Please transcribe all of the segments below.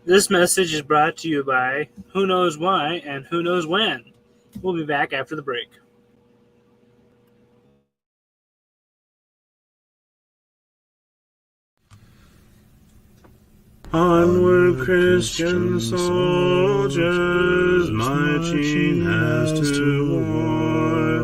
This message is brought to you by Who Knows Why and Who Knows When. We'll be back after the break. Onward, Christian soldiers, marching as to war,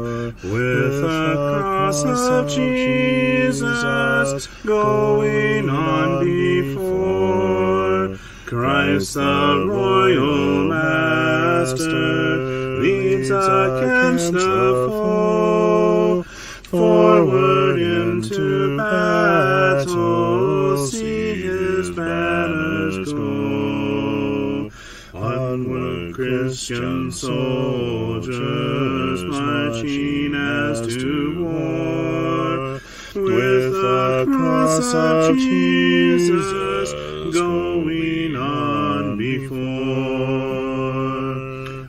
with the cross of Jesus going on before. Christ the royal master leads against the foe, forward into battle, see his banners go. Onward, Christian soldiers, marching as to war, with the cross of Jesus going on before.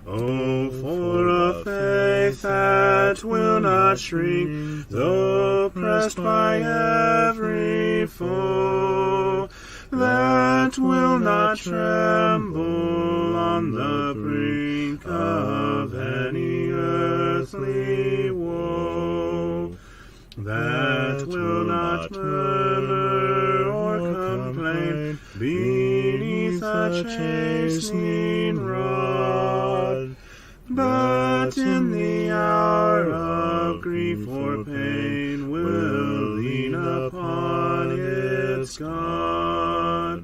Oh, for a faith that will not shrink, though pressed by every foe, that will not tremble on the brink of any earthly woe, that will not murmur or complain beneath a chastening rod, but in the hour of grief or pain will lean upon its God.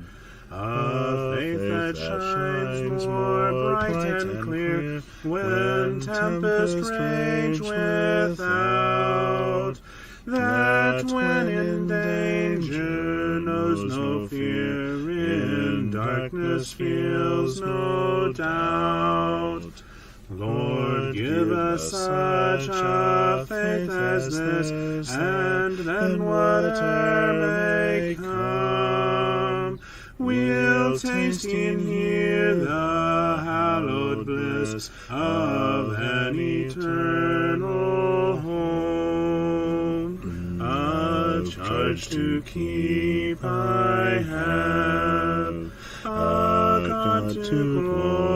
A faith that shines more bright and clear when tempest rage without, that when in danger knows no fear, in darkness feels no doubt. Lord, give us such a faith as this, and then whatever may come, we'll taste and hear the hallowed bliss of an eternal home. A charge to keep I have, a God to glorify,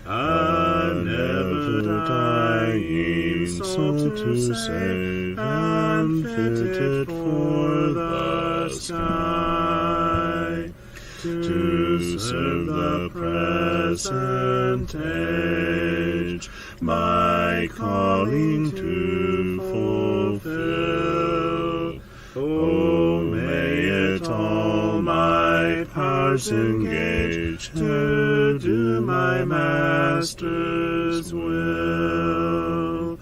a never-dying soul to save, and fitted for the sky, to serve the present age, my calling to fulfill. Oh, may it all my powers engage to do my Master's will.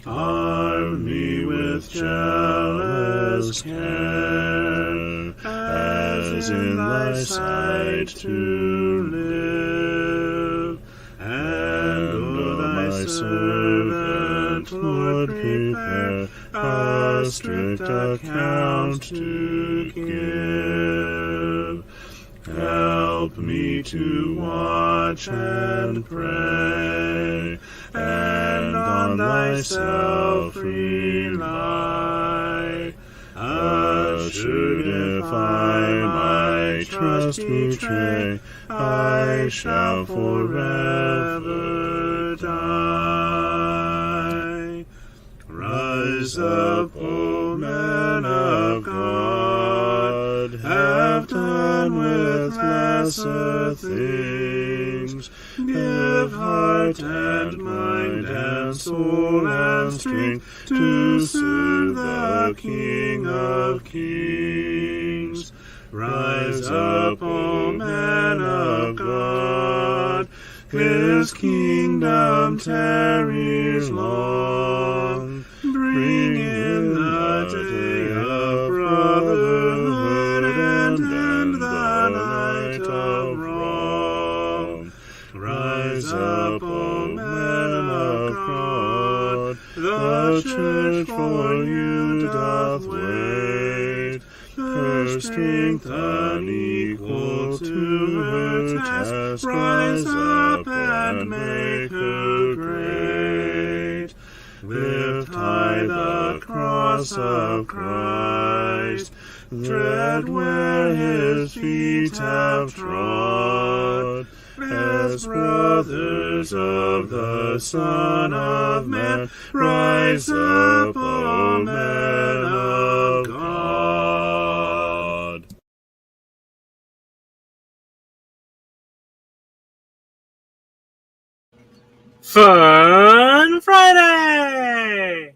Arm me with jealous care, as in thy sight to live, and o thy servant, Lord, prepare a strict account to give. Help me to watch and pray, and on thyself rely. Assured if I my trust betray, I shall forever die. Rise up, O men of God, have done with lesser things. Give heart and mind and soul and strength to serve the King of Kings. Rise up, O men of God, his kingdom tarries long. Bring in the day of brotherhood and end the night of wrong. Rise up, O men of God, the church for you doth wait. Her strength unequal to her task, rise up and make her great. Lift high the cross of Christ, tread where his feet have trod, as brothers of the Son of Man, rise up, O men of God. Fun Friday!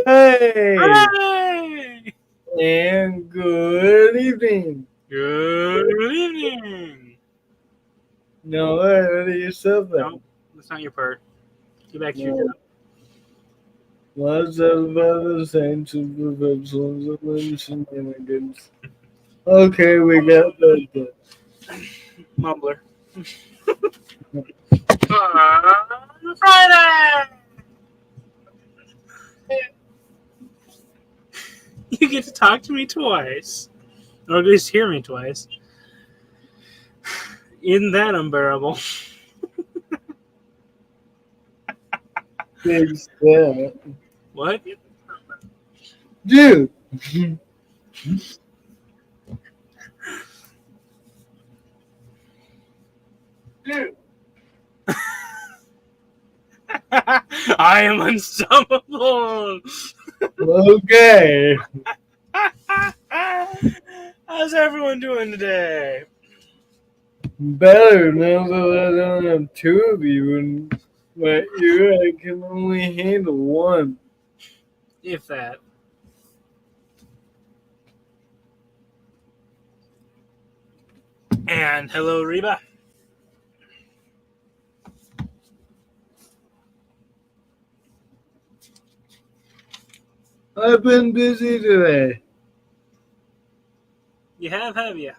Hey, Hooray! and good evening. Good evening! No, what are you something? No, that's not your part. Get back to your job. What's up about the saints and professionals of the shenanigans? Okay, we got that. Mumbler. Fun Friday! You get to talk to me twice. Or at least hear me twice. Isn't that unbearable? Big step. What? Dude. Dude. I am unstoppable! Okay. How's everyone doing today? Better now that I don't have two of you, and but you, I can only handle one. If that. And hello, Reba. I've been busy today. You have you?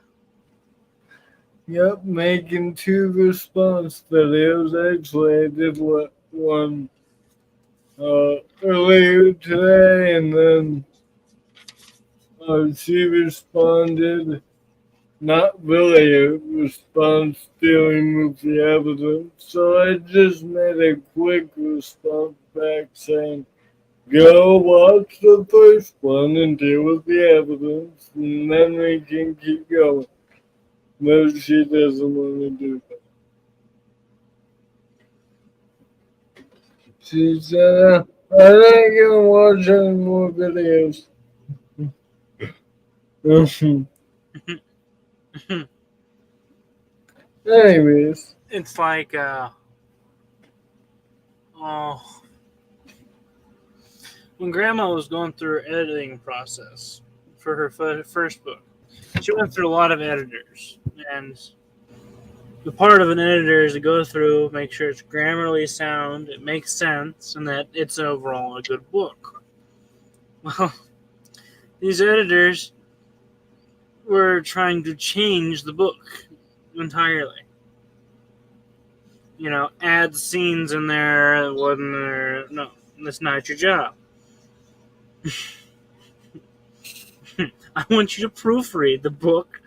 Yep, making 2 response videos. Actually, I did one earlier today, and then she responded. Not really a response dealing with the evidence, so I just made a quick response back saying, go watch the first one and deal with the evidence, and then we can keep going. But she doesn't want to do that. She said, I ain't gonna watch any more videos. Anyways. It's like, when Grandma was going through her editing process for her first book, she went through a lot of editors. And the part of an editor is to go through, make sure it's grammarly sound, it makes sense, and that it's overall a good book. Well, these editors were trying to change the book entirely. You know, add scenes in there that wasn't there. No, that's not your job. I want you to proofread the book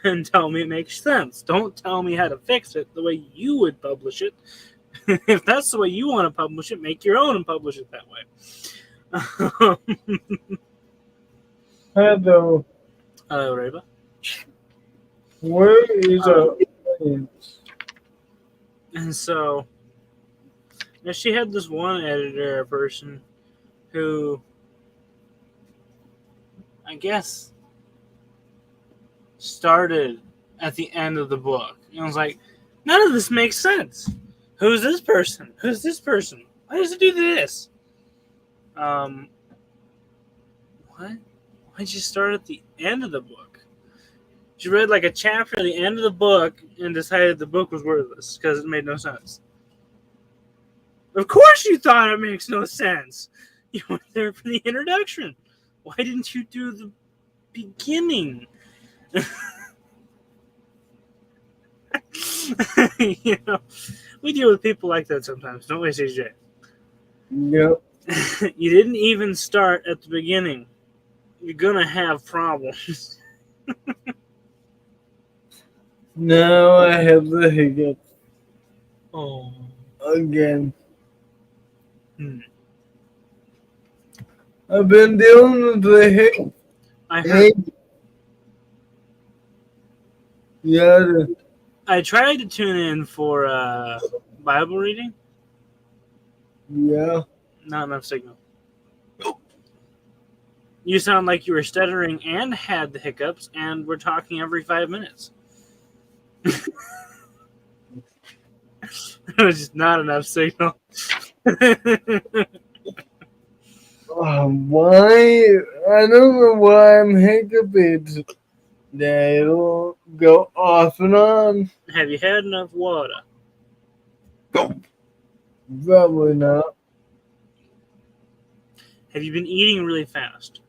and tell me it makes sense. Don't tell me how to fix it the way you would publish it. If that's the way you want to publish it, make your own and publish it that way. Hello. Hello, Reba. Where is our audience? And so, now she had this one editor person who, I guess, started at the end of the book. And I was like, none of this makes sense. Who's this person? Who's this person? Why does it do this? What? Why'd you start at the end of the book? She read like a chapter at the end of the book and decided the book was worthless because it made no sense. Of course you thought it makes no sense. You went there for the introduction. Why didn't you do the beginning? You know, we deal with people like that sometimes, don't we, CJ? Yep. You didn't even start at the beginning. You're gonna have problems. Now I have the hiccups. Oh. Again. I've been dealing with the I heard. hey, yeah, I tried to tune in for Bible reading. yeah. Not enough signal. You sound like you were stuttering and had the hiccups, and we're talking every 5 minutes. It was just not enough signal. Why? I don't know why I'm hiccuping. It'll go off and on. Have you had enough water? Probably not. Have you been eating really fast?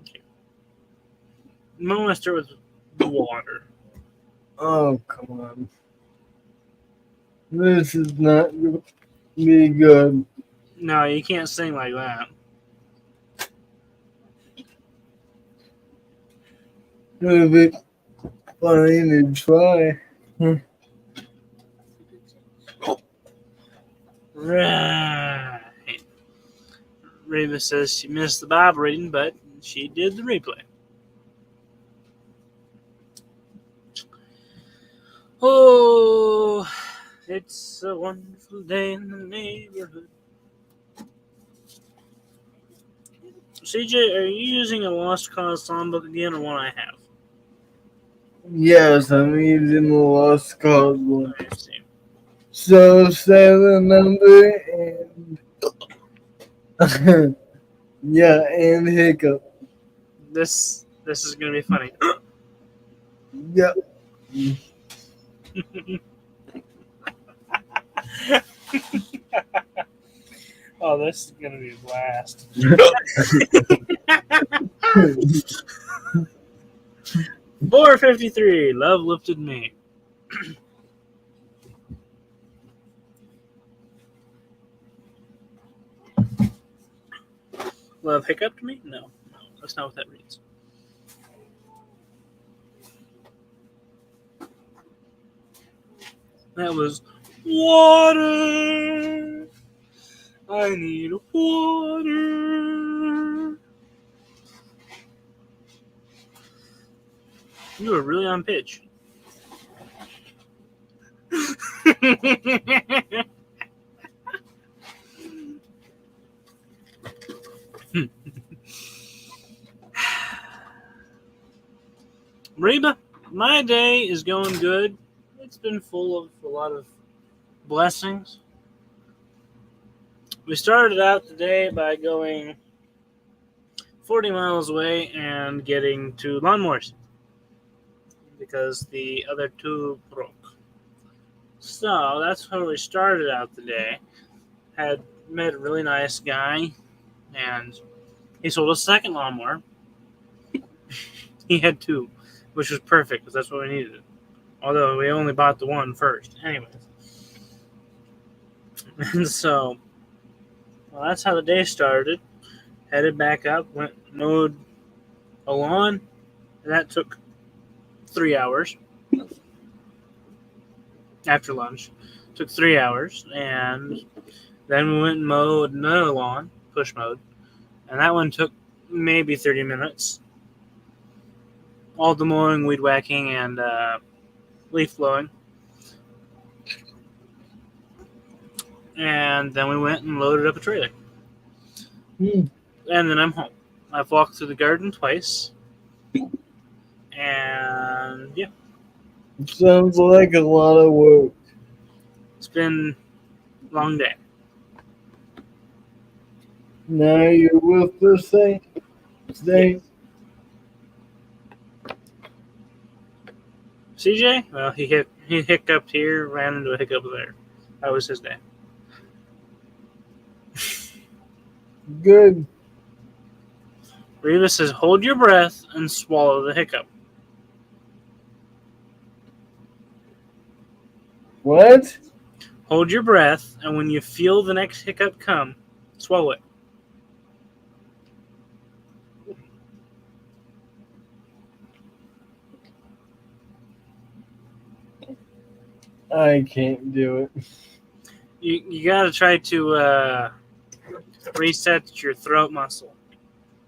Okay. I'm going to start with the water. Oh, come on. This is not going to be good. No, you can't sing like that. It'll be funny to try. Right. Reba says she missed the Bible reading, but she did the replay. Oh, it's a wonderful day in the neighborhood. CJ, are you using a Lost Cause songbook again, or one I have? Yes, I'm using the lost cause one. I see. So say the number and yeah, and hiccup. This is gonna be funny. Yep. Oh, this is gonna be a blast. 4:53. Love lifted me. Love hiccuped me? No, that's not what that reads. That was water. I need water. You were really on pitch. Reba, my day is going good. It's been full of a lot of blessings. We started out the day by going 40 miles away and getting 2 lawnmowers because the other 2 broke. So that's how we started out the day. Had met a really nice guy, and he sold us a second lawnmower. He had 2, which was perfect because that's what we needed. Although we only bought the one first. Anyways. And so, well, that's how the day started. Headed back up, went mowed a lawn, and that took 3 hours. After lunch. Took 3 hours, and then we went and mowed another lawn, push mowed, and that one took maybe 30 minutes. All the mowing, weed whacking, and leaf blowing. And then we went and loaded up a trailer. And then I'm home. I've walked through the garden twice. And yeah. Sounds like a lot of work. It's been a long day. Now you're with the Saint. CJ? Well, he hiccuped here, ran into a hiccup there. That was his day. Good. Reva says, hold your breath and swallow the hiccup. What? Hold your breath, and when you feel the next hiccup come, swallow it. I can't do it. You gotta try to reset your throat muscle,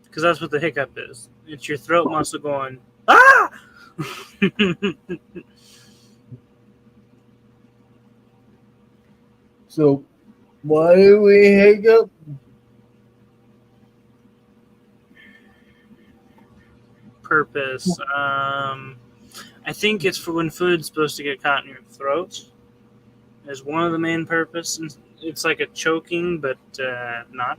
because that's what the hiccup is. It's your throat muscle going ah. So why do we hiccup? Purpose. I think it's for when food's supposed to get caught in your throat. Is one of the main purposes. It's like a choking, but not.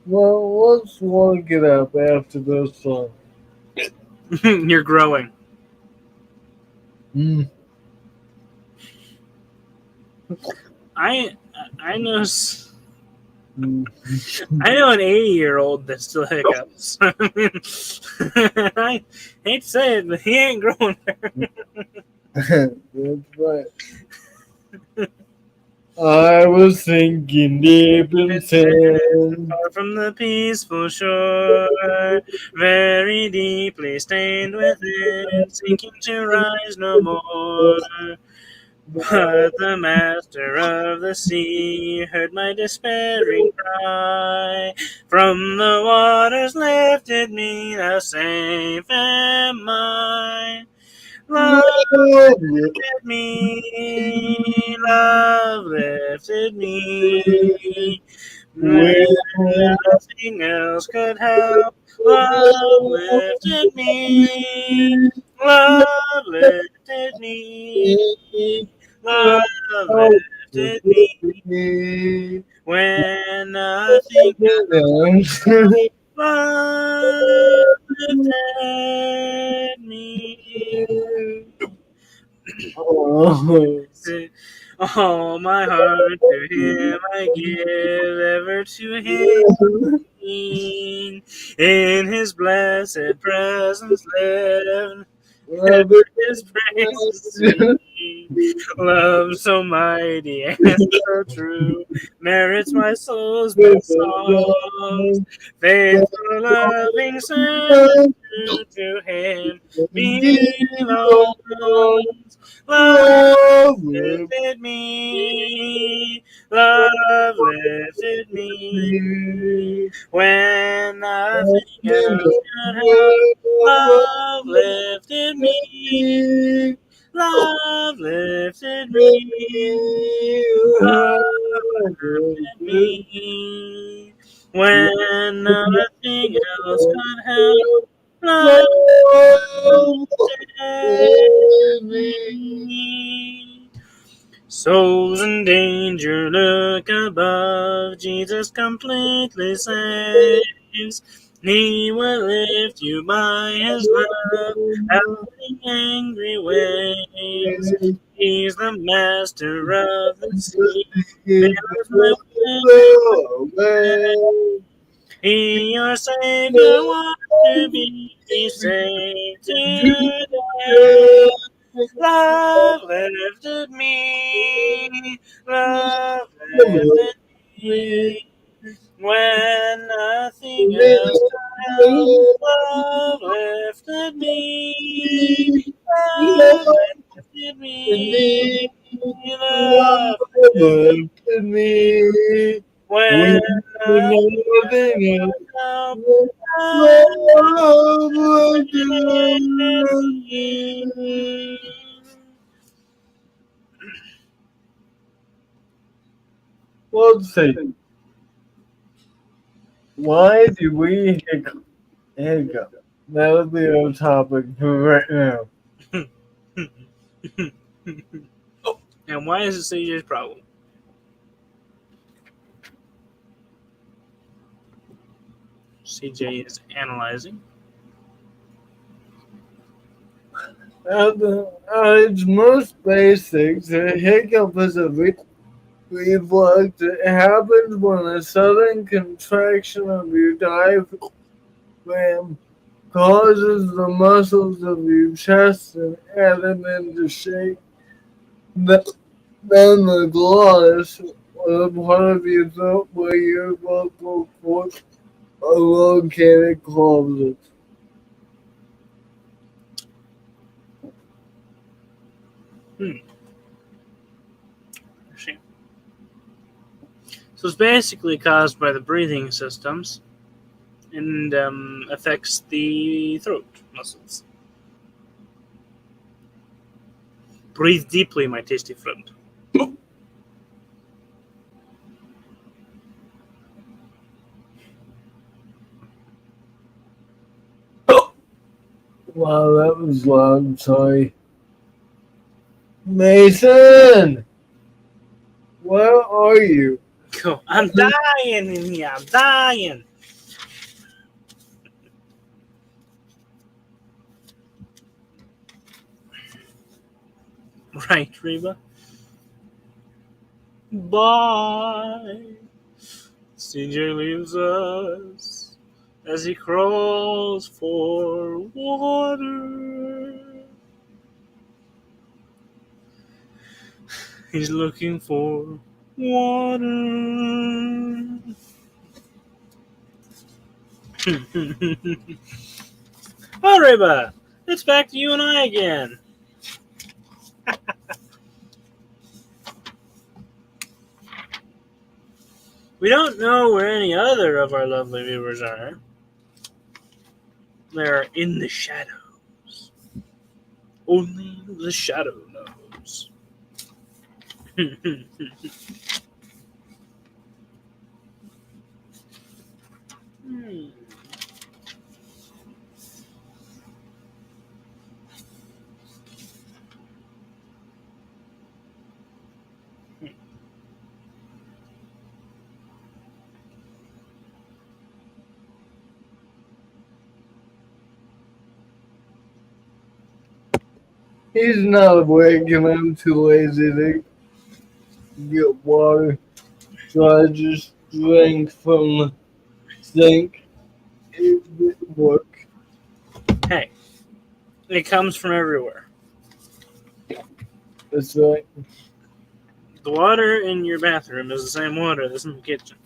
Well, let's look it up after this song. You're growing. Mm. I I know I know an 80-year-old that still hiccups. I hate to say it, but he ain't growing there. That's right. I was thinking deep in sand. Far from the peaceful shore, very deeply stained within, sinking to rise no more. But the master of the sea heard my despairing cry. From the waters lifted me, now safe am I. Love lifted me, love lifted me. When nothing else could help, love lifted me, love lifted me. Love lifted me when nothing else. Love lifted me. All my heart to Him I give, ever to Him. In His blessed presence live. Ever His praises sing. Love so mighty and so true merits my soul's best songs. Faithful, loving, servant, true to Him belongs. Love lifted me, love lifted me when nothing else could help. Love lifted me, love lifted me, love lifted me when nothing else could help. Love lifted me. Souls in danger, look above. Jesus completely saves. He will lift you by His love out of angry waves. He's the master of the sea. Bears my will. He, your Savior, wants to be saved today. Love lifted me, love lifted me, when nothing else could help. Love lifted me, love lifted me, love lifted me, when nothing else could help. Love lifted me. Let's see. Why do we hiccup? That would be our topic for right now. And why is it CJ's problem? CJ is analyzing. At its most basic, a hiccup is a reflux. It happens when a sudden contraction of your diaphragm causes the muscles of your chest and abdomen to shake. Then the glottis, or the part of your throat where your vocal cords are located, closes. Interesting. So it's basically caused by the breathing systems and affects the throat muscles. Breathe deeply, my tasty friend. Wow, that was loud. Sorry. Mason! Where are you? Go. I'm dying in here. I'm dying. Right, Reba? Bye. CJ leaves us as he crawls for water. He's looking for water. Oh, Reba, it's back to you and I again. We don't know where any other of our lovely viewers are. They're in the shadows. Only the shadow knows. Hmm. He's not awake and I'm too lazy to get water. So I just drank from the sink. It didn't work. Hey, it comes from everywhere. That's right. The water in your bathroom is the same water that's in the kitchen.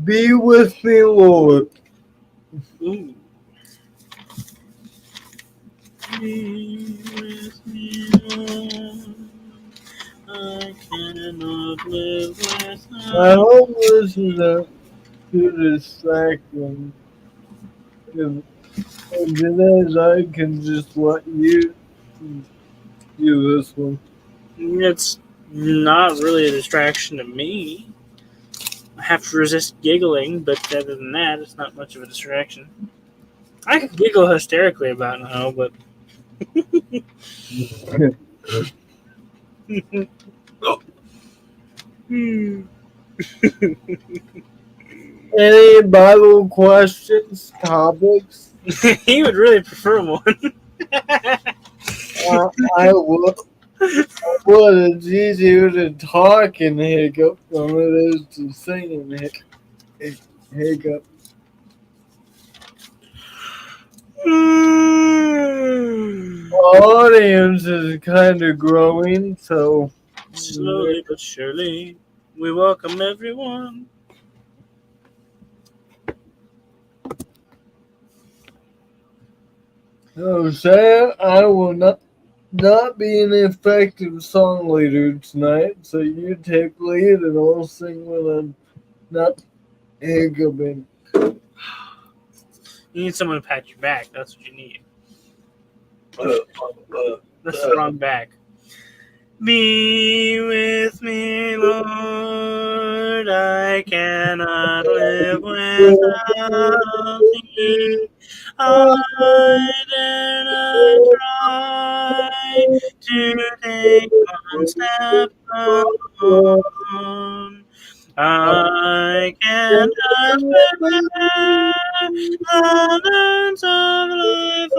Be with me, Lord. Ooh. Be with me, Lord. I cannot live I without. hope this is a good distraction. If it is, I can just let you do this one. It's not really a distraction to me. I have to resist giggling, but other than that, it's not much of a distraction. I could giggle hysterically about now, but Any Bible questions, topics? he would really prefer one. I would. Well, it's easier to talk and hiccup than it is to sing and hiccup. Our audience is kind of growing, so Slowly but surely, we welcome everyone. Sam, I will not be an effective song leader tonight, so you take lead and I'll sing when I'm not hiccuping. You need someone to pat your back. That's what you need. That's the wrong back. Be with me, Lord. I cannot live without thee. I dare not try to take one step alone. I cannot bear the burdens of life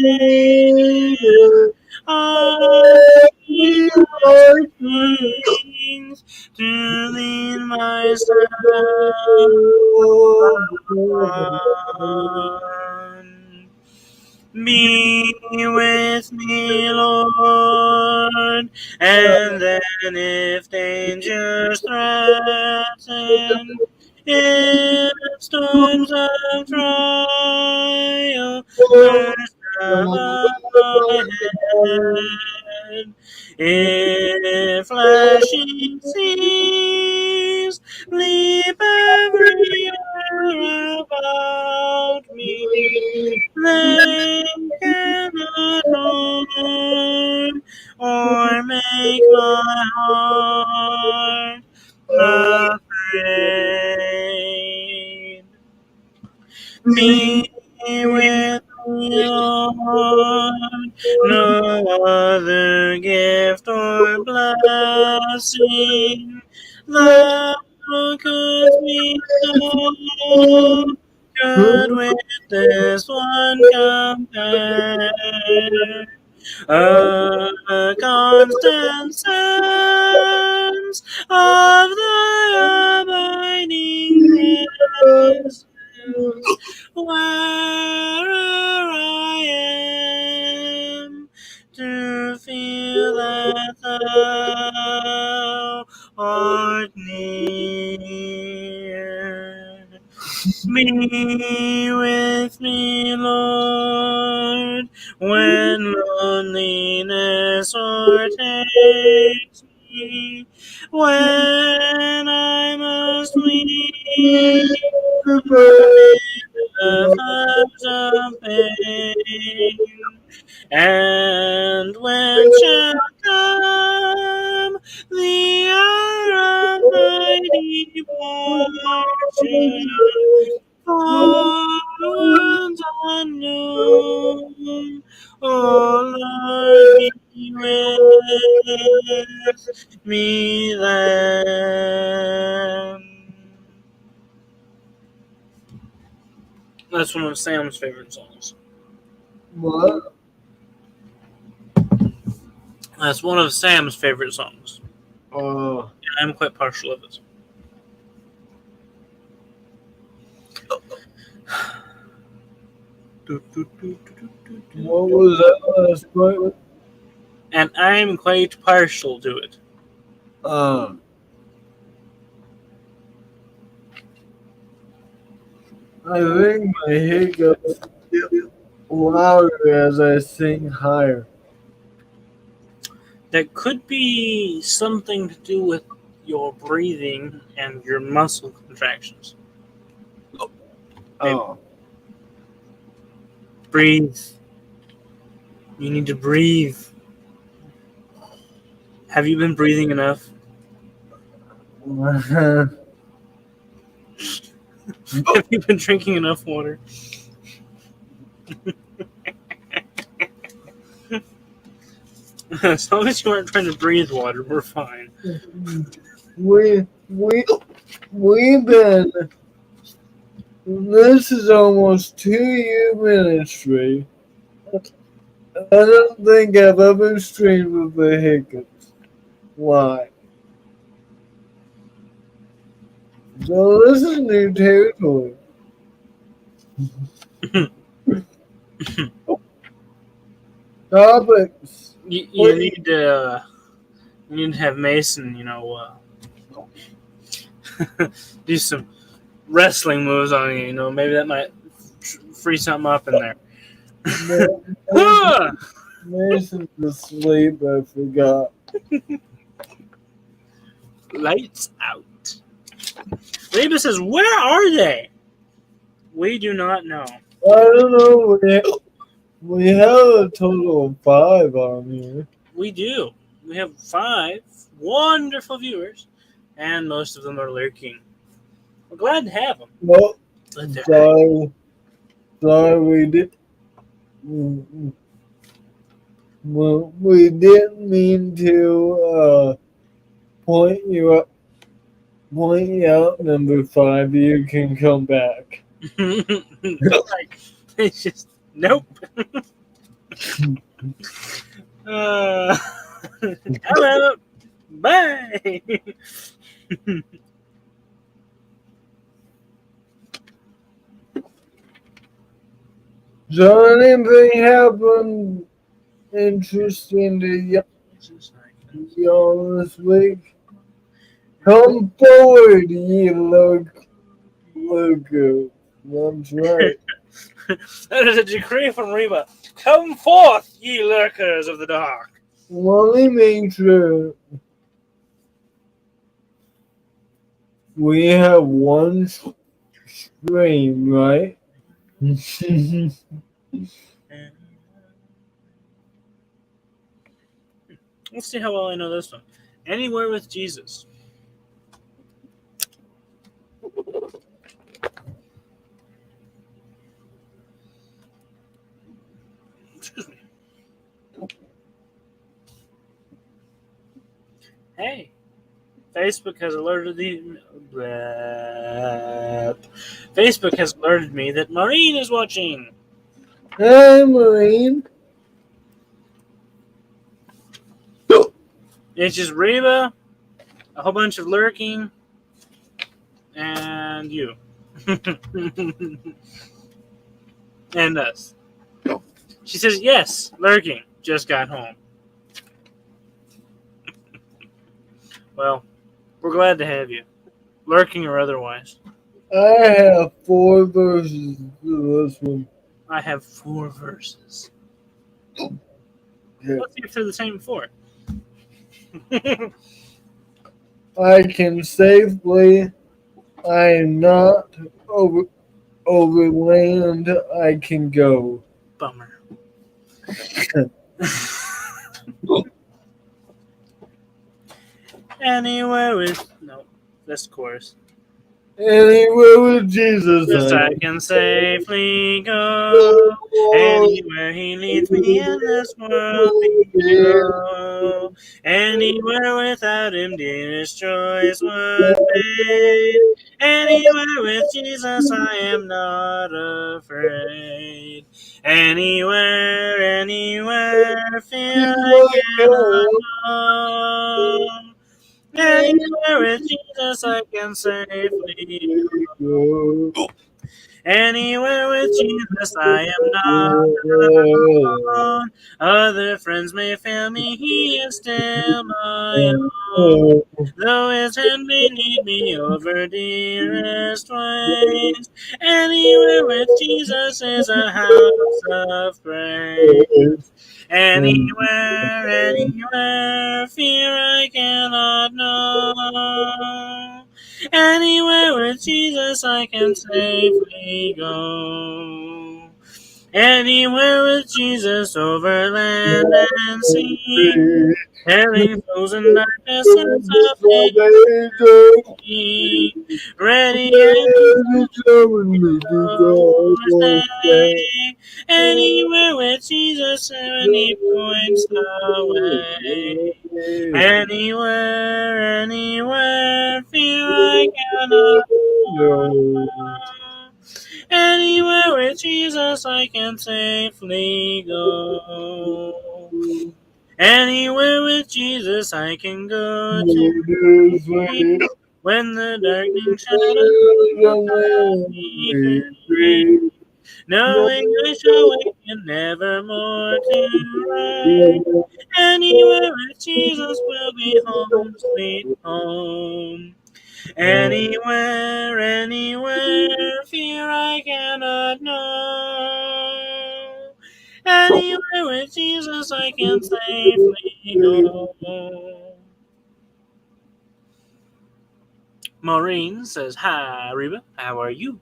unaided. I need thy wings to lead myself on. Be with me, Lord, and then if dangers threaten, if storms of trial burst above, head. In flashing seas, leap everywhere about me. They cannot harm or make my heart afraid. Be with me, Lord. No other gift or blessing thou couldst bestow could with this one compare. A constant sense of thy abiding presence where'er I am, to feel that thou art near. Be with me, Lord, when loneliness o'ertakes me, when I must weep the floods of pain. And when shall come the hour of my departure, for wounds unknown, oh Lord, be with me then. That's one of Sam's favorite songs. What? That's one of Sam's favorite songs. Oh. I'm quite partial of it. What was that last part? And I'm quite partial to it. I think my hiccups get louder as I sing higher. That could be something to do with your breathing and your muscle contractions. Oh. Breathe. You need to breathe. Have you been breathing enough? Have you been drinking enough water? As long as you aren't trying to breathe water, we're fine. We've been. This is almost 2-year ministry. I don't think I've ever streamed with the hiccups. Why? So this is new territory. Topics. You need to have Mason, do some wrestling moves on you. Maybe that might free something up in there. Mason's asleep. I forgot. Lights out. Reba says, "Where are they?" We do not know. I don't know. We have a total of 5 on here. We do. We have 5 wonderful viewers, and most of them are lurking. We're glad to have them. Well, sorry, we did. Well, we didn't mean to point you out, number 5. You can come back. It's just nope. Hello. Bye. So anything happened interesting to y'all this week? Come forward, ye look good. That's right. That is a decree from Reba. Come forth, ye lurkers of the dark. Let me make sure we have one stream, right? Let's see how well I know this one. Anywhere with Jesus. Excuse me. Hey, Facebook has alerted Facebook has alerted me that Maureen is watching. Hey, Marine. It's just Reba, a whole bunch of lurking, and you. And us. She says, yes, lurking. Just got home. Well, we're glad to have you. Lurking or otherwise. I have 4 verses to this one. I have 4 verses. Yeah. Let's see if they're the same 4. I can safely, I am not over land I can go. Bummer. Anywhere with... No, that's the chorus. Anywhere with Jesus. Just I can safely go. Anywhere he leads me in this world below. Anywhere without him, dearest joys would fade. Anywhere with Jesus, I am not afraid. Anywhere, fear I cannot know. Anywhere with Jesus, I can safely go. Anywhere with Jesus, I am not alone. Other friends may fail me, he is still my own. Though his hand may lead me over dearest ways, anywhere with Jesus is a house of praise. Anywhere, fear I cannot know. Anywhere with Jesus I can safely go. Anywhere with Jesus over land and sea. Telling foes and darkness sense of victory. Ready and stay. Anywhere with Jesus when he points the way. Anywhere, fear I cannot know. Anywhere with Jesus I can safely go. Anywhere with Jesus I can go to. When the darkening shadows me free. Knowing I shall wake nevermore to rise. Anywhere with Jesus will be home, sweet home. Anywhere, fear I cannot know. Anywhere with Jesus I can safely go. Maureen says, hi, Reba. How are you?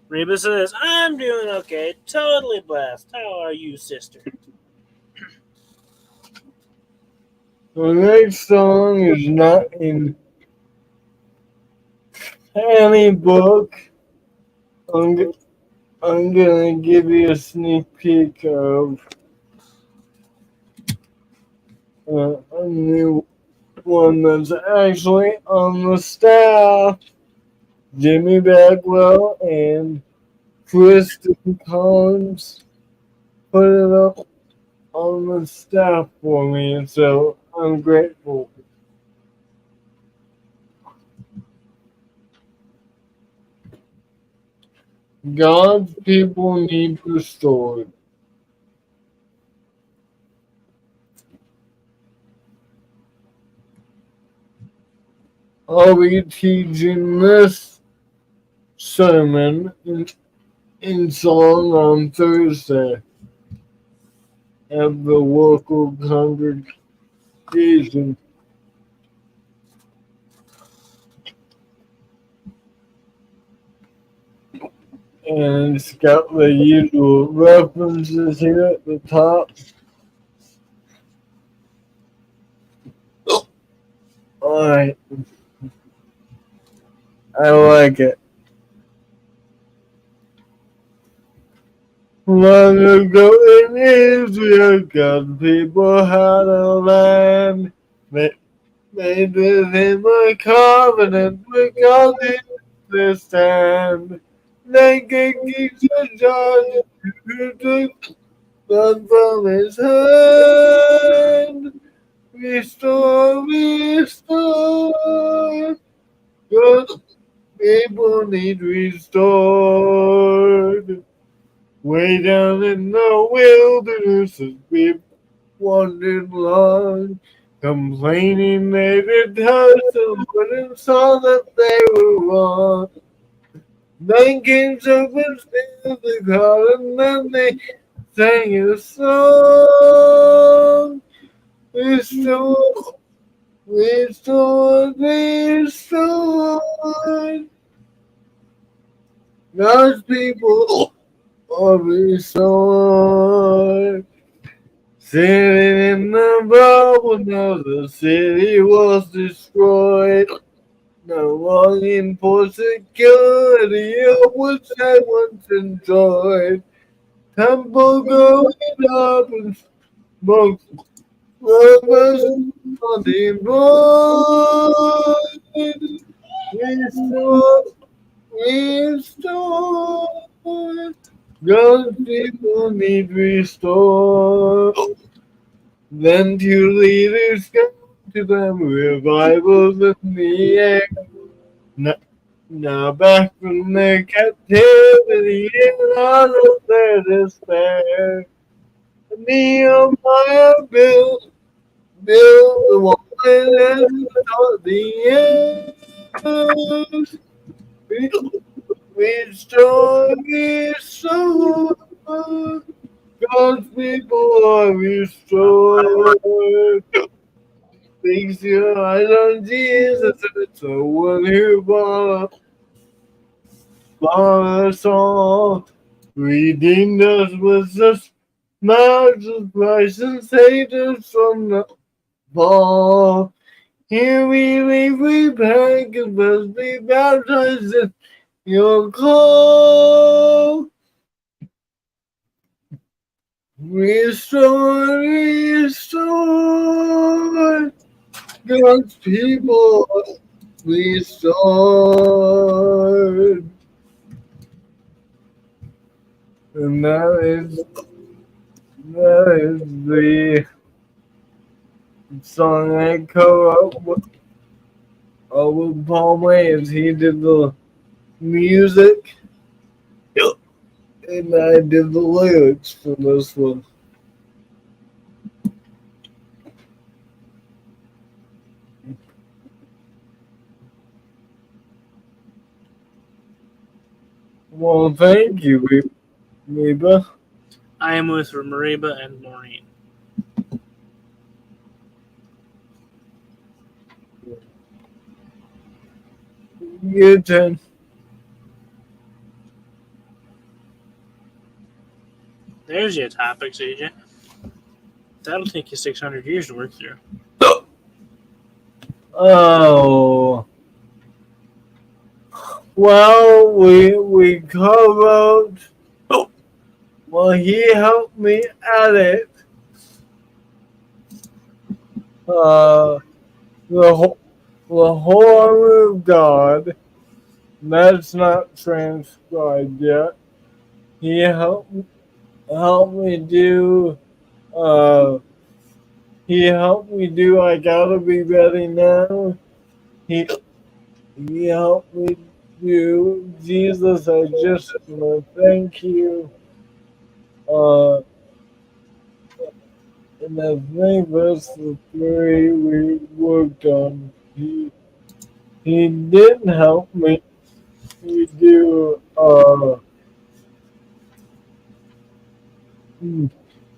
Reba says, I'm doing okay. Totally blessed. How are you, sister? The next song is not in any book. I'm gonna give you a sneak peek of a new one that's actually on the staff. Jimmy Bagwell and Kristen Collins put it up on the staff for me, so I'm grateful. God's people need restored. I'll be teaching this sermon in song on Thursday at the local congregation. And it's got the usual references here at the top. Alright. I like it. Long ago in Israel, God's people had a land. Made with him a covenant with God in their stand. They gave Jesus judge who took blood from his hand. Restore, restore. God's people need restored. Way down in the wilderness as we wandered long, complaining they did touch them, but then saw that they were wrong. Then came serpents near the God, and then they sang a song. Restore, restore, restore. God's people are restored. Sitting in the bubble, now the city was destroyed. No longing for security of which I once enjoyed. Temple going up and smoke, lovers unemployed. Restore, restore. God's people need restored. Then two leaders come to them, revivals in the air. Now back from their captivity and out of their despair. Nehemiah built the wall and taught the ears. Restore, restore. God's people are restored. Fix your eyes on Jesus, it's the one who bought us all. Redeemed us with such marvelous price and saved us from the fall. Here we live, we pray, confess, be baptized in your call. Restore, restore. God's people restored. And that is the song I co-wrote with Paul Wayans. He did the music, and I did the lyrics for this one. Well, thank you, Reba. I am with Mariba and Maureen. Your turn. There's your topics, AJ. That'll take you 600 years to work through. Oh. Well, we co-wrote. Well, he helped me edit the whole armor of God. That's not transcribed yet. He helped me do. He helped me do I Gotta Be Ready Now. He helped me do Jesus, I Just Want to Thank You. And I think that's the three we worked on. He did help me do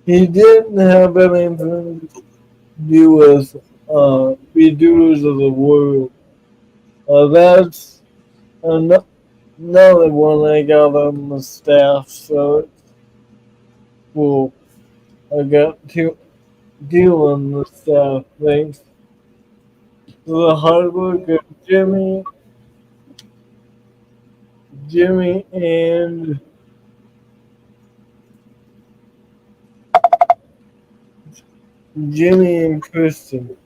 he didn't have anything to do with be doers of the world. That's another one I got on the staff, so it's cool. I got to deal on the staff thanks to the hard work of Jimmy and Kristen.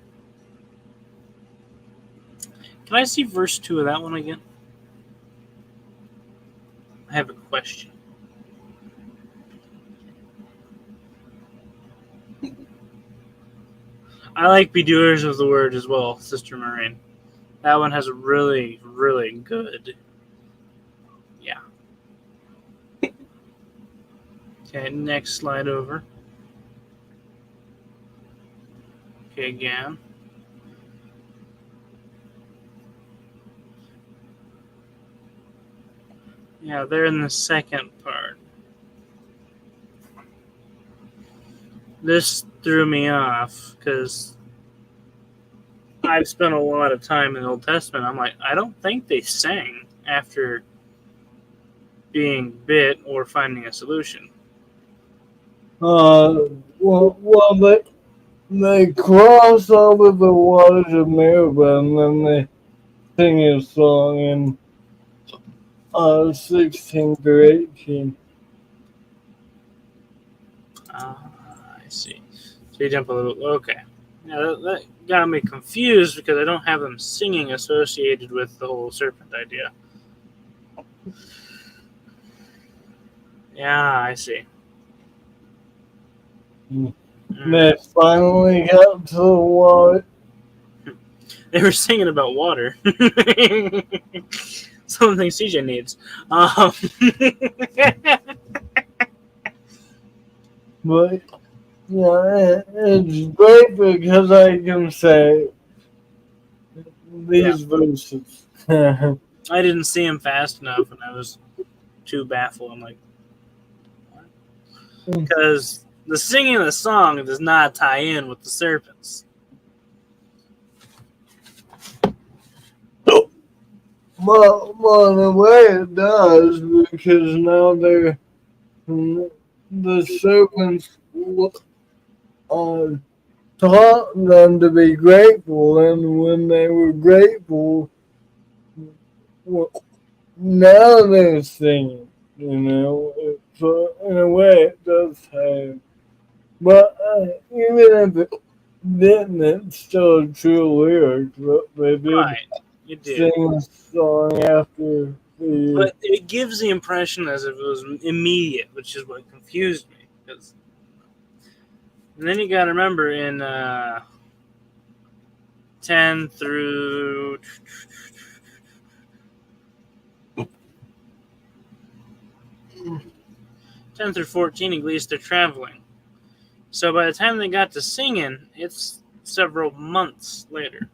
Can I see verse 2 of that one again? I have a question. I like Be Doers of the Word as well, Sister Moraine. That one has a really, really good. Yeah. Okay, next slide over. Okay, again. Yeah, they're in the second part. This threw me off because I've spent a lot of time in the Old Testament. I'm like, I don't think they sang after being bit or finding a solution. They cross over the waters of Meribah and then they sing a song in 16 through 18. I see. So you jump a little. Okay. Now that got me confused because I don't have them singing associated with the whole serpent idea. Yeah, I see. They finally got to the water. They were singing about water. Something CJ needs. But yeah, it's great because I can say these verses. I didn't see him fast enough, and I was too baffled. I'm like, what? Because the singing of the song does not tie in with the serpents. Well, in a way it does, because now the serpents taught them to be grateful, and when they were grateful, well, now they're singing, So in a way it does have. But even if it didn't, it's still a true lyric. But they did Right, it did. sing a song after the. But it gives the impression as if it was immediate, which is what confused me. And then you got to remember in 10 through 14, at least they're traveling. So by the time they got to singing, it's several months later.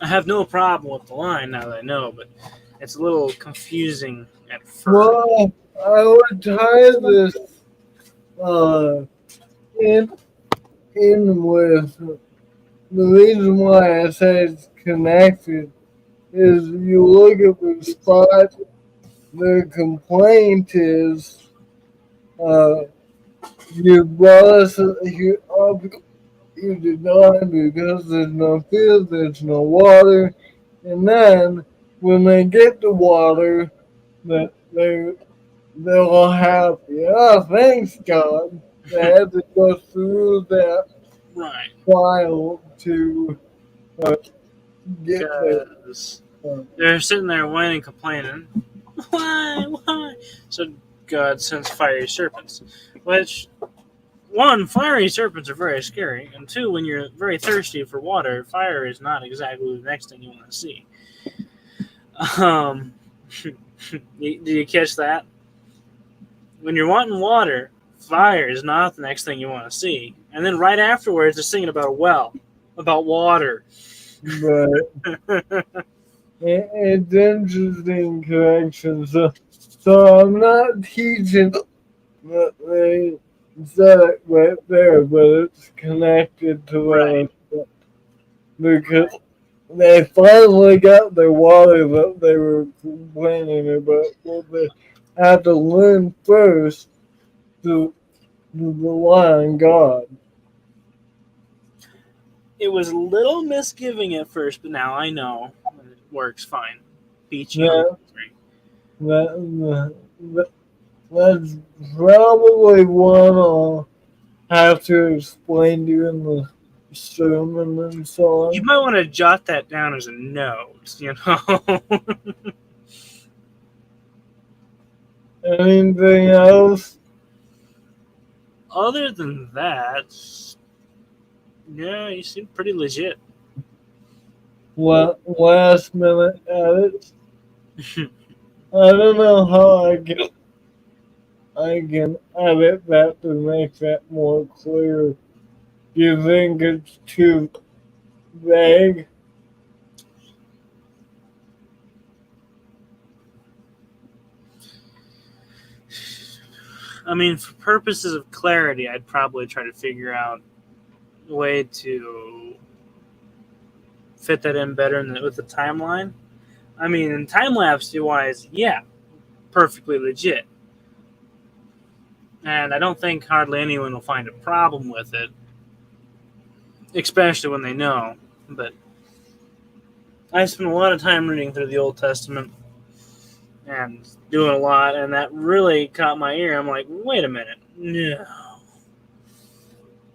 I have no problem with the line now that I know, but it's a little confusing at first. Well, I would tie this in with the reason why I say it's connected is you look at the spot. Their complaint is you brought us here up. You did not because there's no food, there's no water, and then when they get the water, that they're all happy. Oh, thanks God. They had to go through that Right. trial to uh, get there. Because they're sitting there whining, complaining. Why? Why? So God sends fiery serpents. Which, one, fiery serpents are very scary. And two, when you're very thirsty for water, fire is not exactly the next thing you want to see. Um, do you catch that? When you're wanting water, fire is not the next thing you want to see. And then right afterwards, they're singing about a well, about water. But it's interesting correction. So I'm not teaching that they said it right there, but it's connected to Right. because they finally got their water that they were complaining about. Well, they had to learn first to rely on God. It was a little misgiving at first, but now I know it works fine. Peachy on That, the that, that's probably one I'll have to explain during the sermon and so You on. might want to jot that down as a note, you know. Anything else? Other than that, yeah, you seem pretty legit. Last minute edits. I don't know how I can edit that to make that more clear. Do you think it's too vague? I mean, for purposes of clarity, I'd probably try to figure out a way to fit that in better with the timeline. I mean, in time lapse wise, yeah, perfectly legit. And I don't think hardly anyone will find a problem with it, especially when they know. But I spent a lot of time reading through the Old Testament and doing a lot, and that really caught my ear. I'm like, wait a minute, no.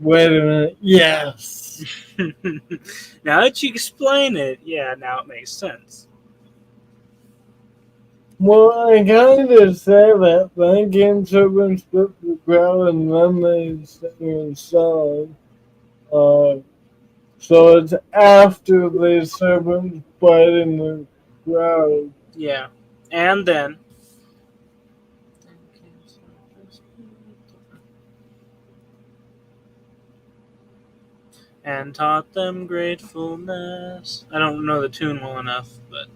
Wait a minute. Yes. Now that you explain it, yeah, now it makes sense. Well, I kind of say that. Then came servants split the crowd and then they sing a song. So it's after the servants fight in the crowd. Yeah. And then and taught them gratefulness. I don't know the tune well enough, but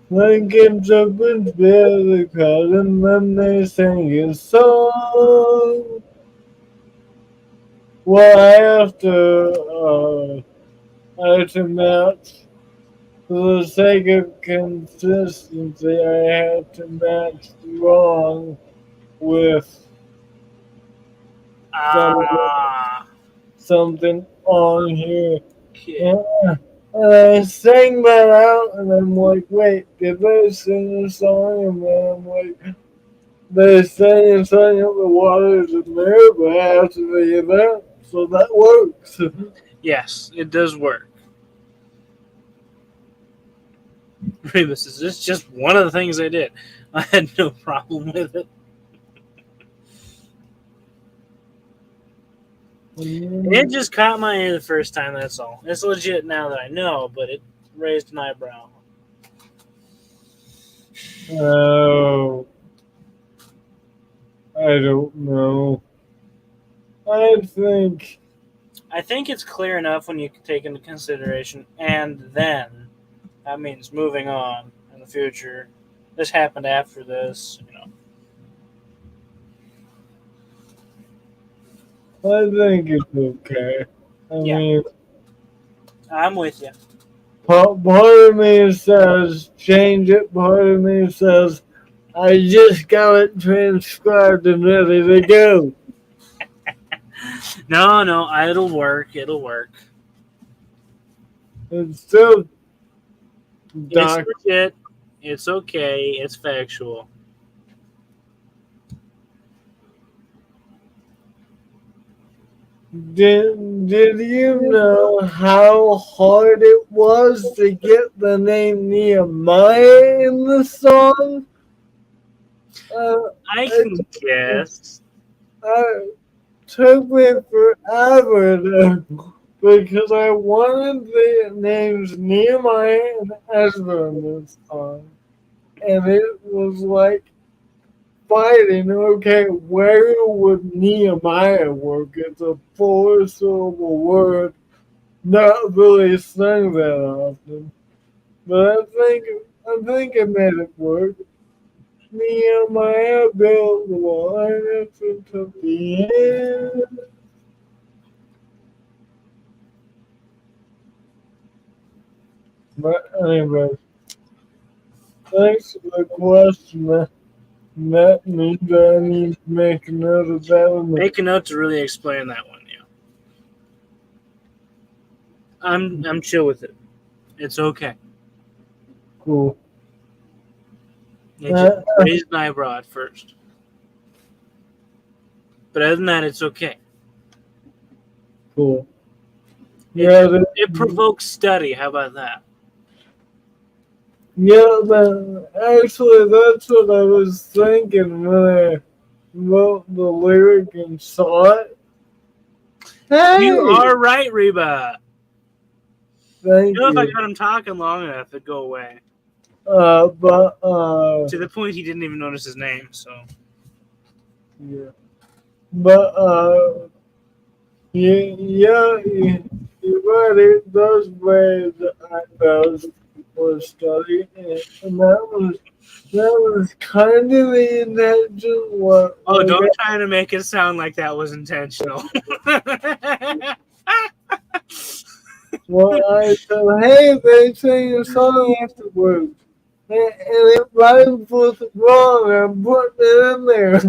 Then came serpents bear the crowd, and then they sang a song. Well, I have to match, for the sake of consistency, I have to match wrong with ah, something on here. okay. And I sang that out, and I'm like, wait, did they sing a song? And then I'm like, they sang a song of the waters in there, but after the event, so that works. Yes, it does work. Remus is this just one of the things I did. I had no problem with it. It just caught my ear the first time, that's all. It's legit now that I know, but it raised an eyebrow. Oh, I don't know. I think it's clear enough when you take into consideration, and then that means moving on in the future. This happened after this, you know. it's okay. I Yeah. mean, I'm with you. part of me says change it. Part of me says I just got it transcribed and ready to go. No, it'll work. It'll work. It's still It's doc. legit. It's okay. It's factual. Did you know how hard it was to get the name Nehemiah in the song? Uh, I it, can guess. took me forever because I wanted the names Nehemiah and Ezra in this song. And it was like fighting, okay, where would Nehemiah work? It's a four-syllable word, not really sung that often. But I think it made it work. Nehemiah built the wall and it's into the end. But anyway, thanks for the question, man. That means I need to make a note of that one. Make a note to really explain that one. Yeah, I'm chill with it. It's okay. Cool. It just raised an eyebrow at first, but other than that, it's okay. Cool. Yeah, It provokes study. How about that? yeah, actually, that's what I was thinking when I wrote the lyric and saw it. You Hey! are right, Reba. Thank If I you. got him talking long enough, it'd go away. But, To the point he didn't even notice his name. So yeah. But, you're right, it does raise eyebrows for study, and that was kind of the intention. don't try to make it sound like that was intentional. Well, I said, hey, they sing a song afterwards. And it rhymes with wrong. I'm putting it in there.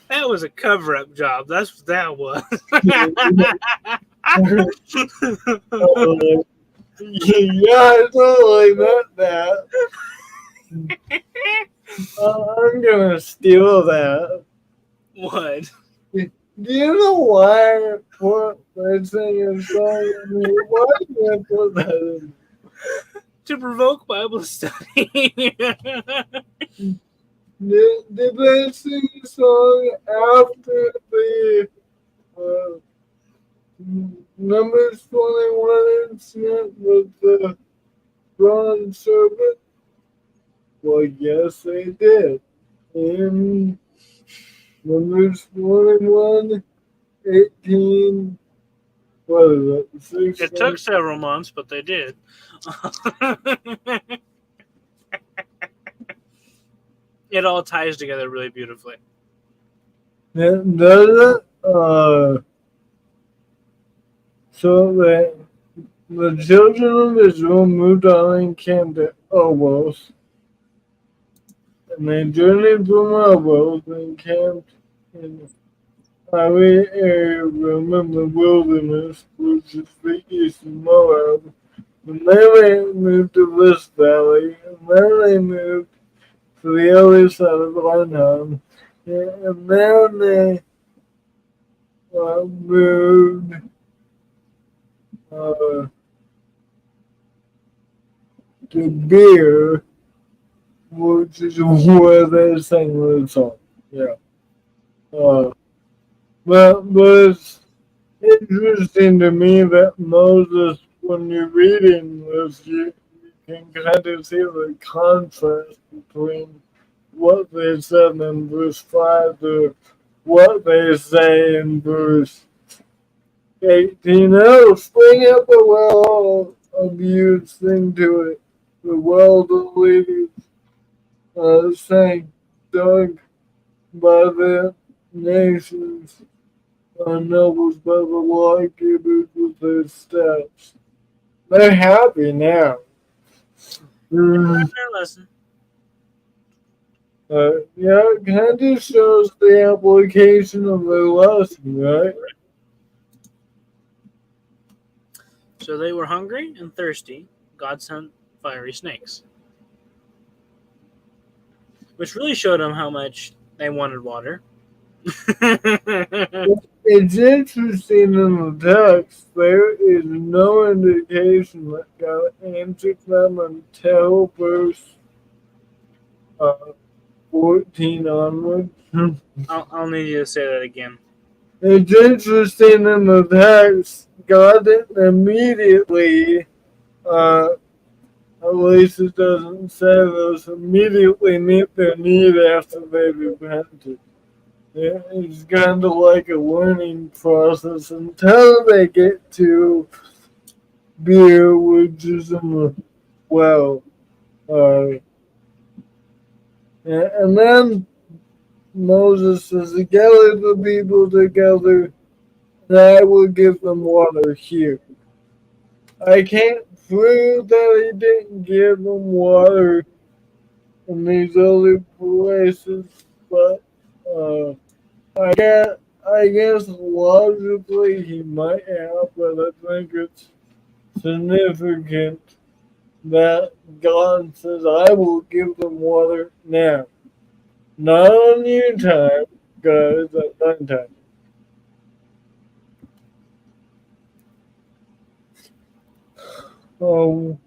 That was a cover-up job. That's what that was. Yeah, I totally meant that. I'm gonna steal that. What? Do you know why I put they sing a song in there? Why did I put that in? To provoke Bible study. Did they sing a song after the uh, Numbers 21 incident with the bronze serpent? Well, yes, they did. In Numbers 21, 18, what is it, It 16? took several months, but they did. It all ties together really beautifully. Does it? So the children of Israel moved on and camped at Obos, and they journeyed from Obos and camped in highway area in the wilderness, which is the eastern Moab. And then they moved to this valley, and then they moved to the other side of Arnon, and then they moved uh, to Beer, which is where they sang the song. Yeah. Uh, but it's interesting to me that Moses, when you're reading this, you can kind of see the contrast between what they said in verse 5 to what they say in verse 18. Oh, spring up a well of you, sing to it. The well deleted, sang, dug by the nations, nobles by the lawgivers with their steps. They're happy now. Mm, Listen. yeah, it kind of shows the application of their lesson, right? So they were hungry and thirsty. God sent fiery snakes, which really showed them how much they wanted water. It's interesting in the text, there is no indication that God answered them until verse 14 onward. I'll need you to say that again. It's interesting in the text, God didn't immediately, at least it doesn't say this, immediately meet their need after they repented. It's kind of like a learning process until they get to beer, which is in the well. And then Moses says, gather the people together, and I will give them water here. I can't prove that he didn't give them water in these other places, but I guess logically he might have, but I think it's significant that God says, I will give them water now. Not on your time, guys, at that time. Oh,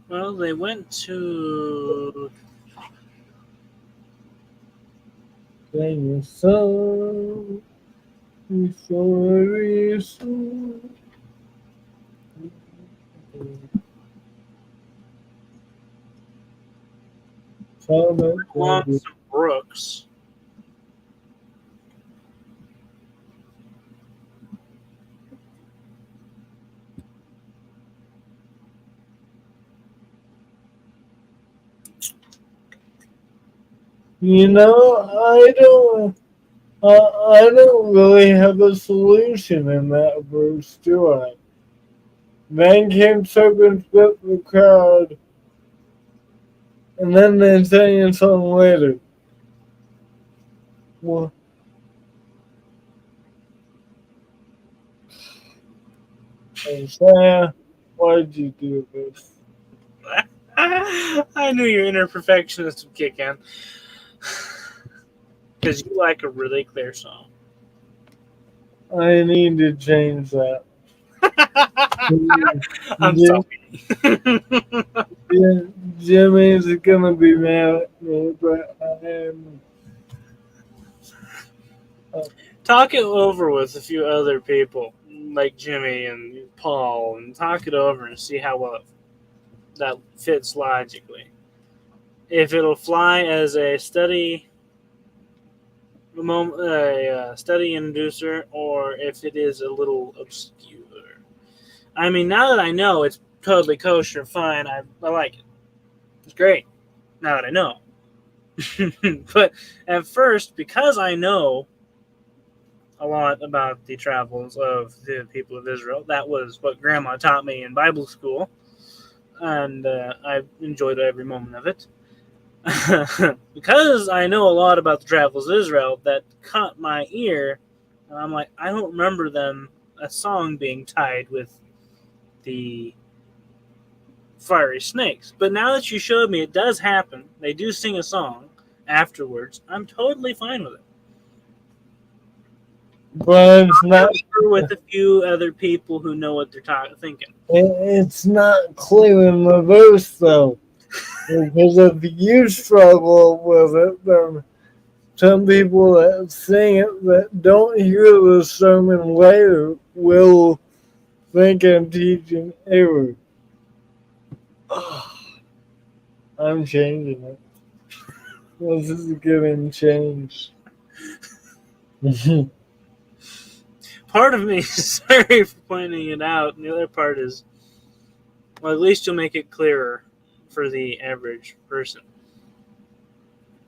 Well, they went to. sing a song before we sing. Along some brooks. You know, I don't really have a solution in that verse, do I? Then came serpents with the crowd, and then they sang a song later. Well, Isaiah, why'd you do this? I knew your inner perfectionist would kick in. Because you like a really clear song. I need to change that. I'm sorry. Jimmy's gonna be mad at me, but I am. Talk it over with a few other people, like Jimmy and Paul, and talk it over and see how well that fits logically. If it'll fly as a study inducer, or if it is a little obscure. I mean, now that I know, it's totally kosher, fine. I like it. It's great. Now that I know. But at first, because I know a lot about the travels of the people of Israel, that was what Grandma taught me in Bible school, and I enjoyed every moment of it. Because I know a lot about the travels of Israel, that caught my ear, and I'm like, I don't remember a song being tied with the fiery snakes. But now that you showed me it does happen, they do sing a song afterwards, I'm totally fine with it. But it's not with a few other people who know what they're thinking. It's not clear in the verse though. Because if you struggle with it, then some people that sing it that don't hear the sermon later will think I'm teaching error. I'm changing it. This is getting changed. Part of me is sorry for pointing it out, and the other part is, well, at least you'll make it clearer for the average person.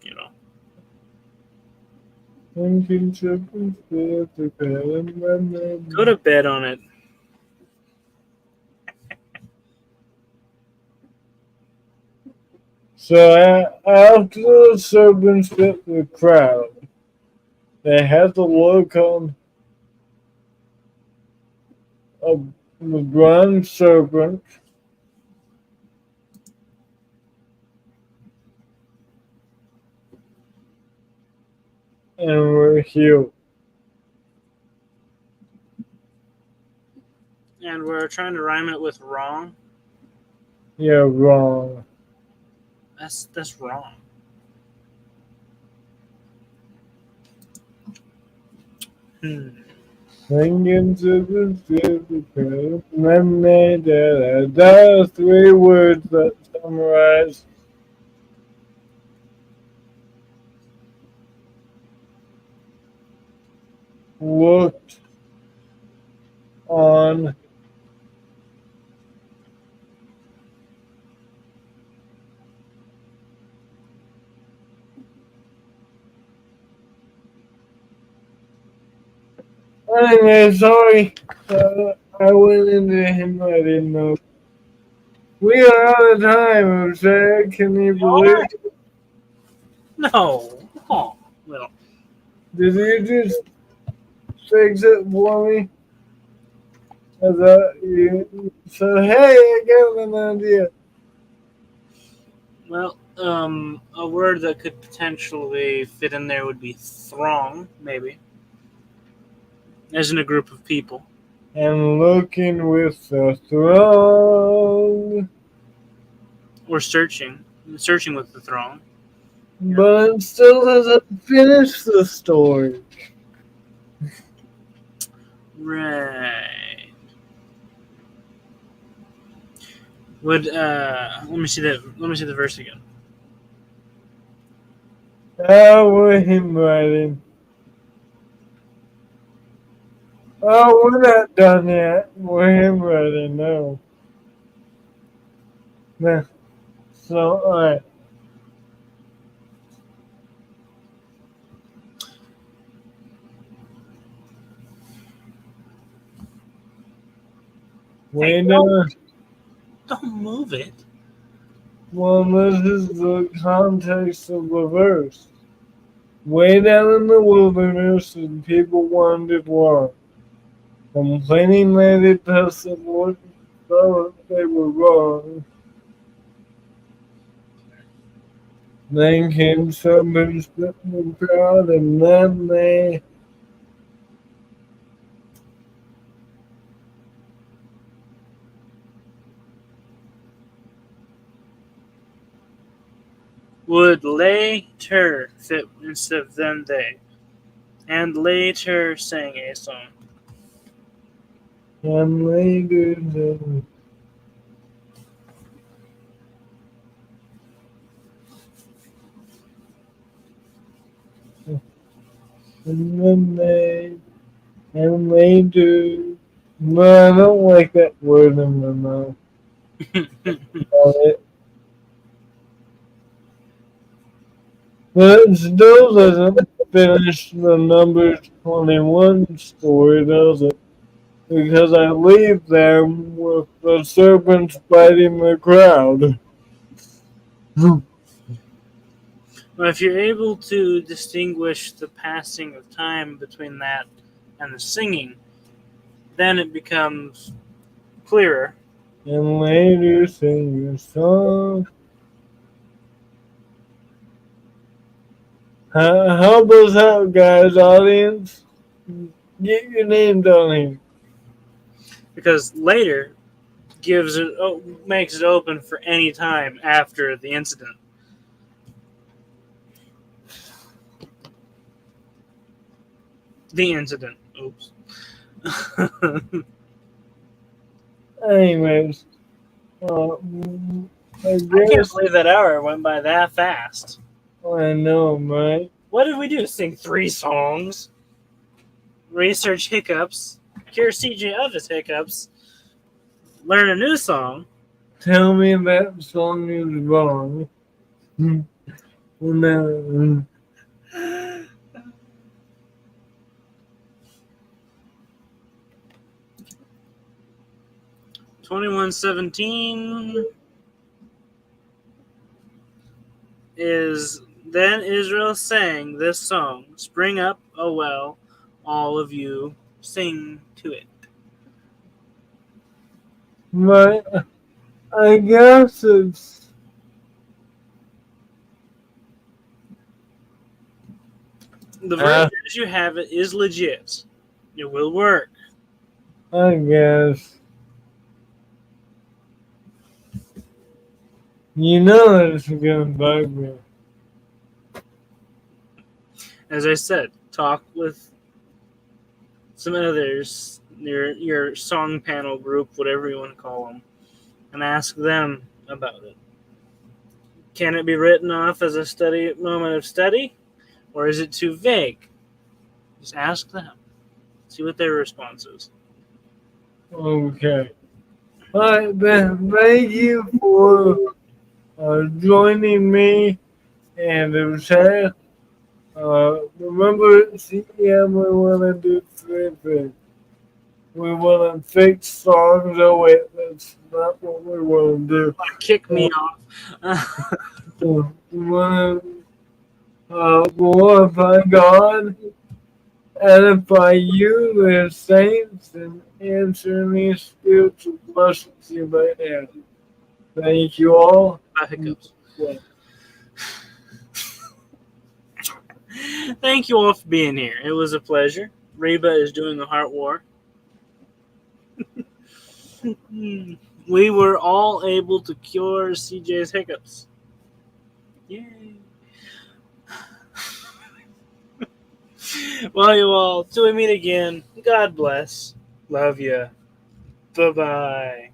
You know. Go to bed on it. So after the serpents bit the crowd, they had to look on the bronze serpent, and we're healed. And we're trying to rhyme it with wrong. Yeah, wrong. That's wrong. Singing to the city, memory that are three words that summarize looked on. Anyway, sorry. I went into him. I didn't know. We are out of time, Jose. Can you believe? Alright. No. Oh, well. Did you just fix it for me? I thought you said, "Hey, I got an idea." Well, a word that could potentially fit in there would be throng, maybe. As in a group of people. And looking with the throng, Or searching. Searching with the throng. but it still doesn't finish the story. Right. Would let me see the verse again. Oh, we're him writing. Oh, we're not done yet. We're him writing now. Nah. So, alright. Hey, Way down. don't move it. Well, this is the context of the verse. Way down in the wilderness, and people wandered why, complaining that it doesn't look so they were wrong. Then came somebody spitting the crowd, and then they Would later fit instead of then they. And later sang a song. and later they and then they and later. No, I don't like that word in my mouth. But it still doesn't finish the Numbers 21 story, does it? Because I leave them with the serpents biting the crowd. Well, if you're able to distinguish the passing of time between that and the singing, then it becomes clearer. And later sing your song. Help us out, guys, audience. Get your name down here. Because later makes it open for any time after the incident. The incident. Oops. Anyways, I I can't guess believe that hour went by that fast. I know, right? What did we do? Sing 3 songs? Research hiccups? Cure CJ of his hiccups? Learn a new song? Tell me that song is wrong. No. 21:17 is then Israel sang this song, "Spring up, oh well, all of you sing to it." But I guess it's, The version as you have it is legit. It will work. I guess. You know it's gonna bug me. As I said, talk with some others, your song panel group, whatever you want to call them, and ask them about it. Can it be written off as a study moment of study, or is it too vague? Just ask them. See what their response is. Okay. Alright, then thank you for joining me and the chat. Remember, CM, we want to do three things. We want to fix songs. Oh, wait, that's not what we want to do. Kick me off. We want to glorify God, edify you, the saints, and answer any spiritual questions you might have. Thank you all. Hiccups. Thank you all for being here. It was a pleasure. Reba is doing a heart war. We were all able to cure CJ's hiccups. Yay. Well, you all, till we meet again, God bless. Love ya. Bye-bye.